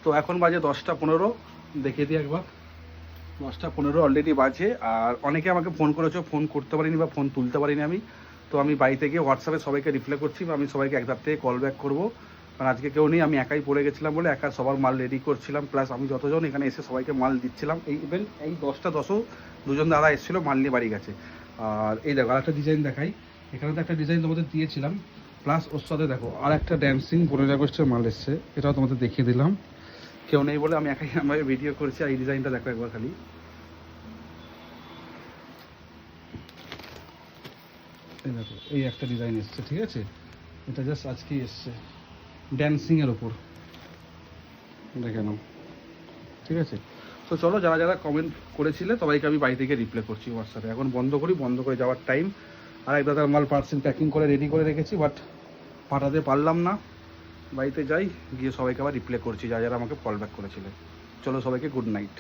তো এখন বাজে 10টা 15, দেখিয়ে দিই একবার। 10টা 15 অলরেডি বাজে। আর অনেকে আমাকে ফোন করেছো, ফোন করতে পারিনি বা ফোন তুলতে পারিনি আমি। তো আমি বাড়িতে গিয়ে হোয়াটসঅ্যাপে সবাইকে রিপ্লাই করছি, বা আমি সবাইকে একবার থেকে কল ব্যাক করবো। কারণ আজকে কেউ নেই, আমি একাই পড়ে গেছিলাম বলে একা সবার মাল রেডি করছিলাম, প্লাস আমি যতজন এখানে এসে সবাইকে মাল দিচ্ছিলাম। এই ইভেন এই 10টা 10ও দুজন দাদা এসেছিলো, মাল নিয়ে বাড়ি গেছে। আর এই দেখো আর একটা ডিজাইন দেখাই, এখানে তো একটা ডিজাইন তোমাদের দিয়েছিলাম, প্লাস ওর সাথে দেখো আর একটা ড্যান্সিং 15 আগস্টের মাল এসছে, এটাও তোমাদের দেখিয়ে দিলাম। কেউ নেই বলে আমি একাই আমার ভিডিও করছি। আর এই ডিজাইনটা দেখো একবার খালি, এই দেখো এই একটা ডিজাইন এসছে, ঠিক আছে? এটা জাস্ট আজকেই এসছে, ড্যান্সিংয়ের ওপর, দেখে নাও, ঠিক আছে? তো চলো, যারা যারা কমেন্ট করেছিলে সবাইকে আমি বাড়ি থেকে রিপ্লাই করছি হোয়াটসঅ্যাপে। এখন বন্ধ করি, বন্ধ করে যাওয়ার টাইম। আর এক দাদার মাল পার্সেল প্যাকিং করে রেডি করে রেখেছি, বাট পাঠাতে পারলাম না। বাড়িতে যাই, গিয়ে সবাইকে আবার রিপ্লাই করছি যারা যারা আমাকে কল ব্যাক করেছিলে। চলো সবাইকে গুড নাইট।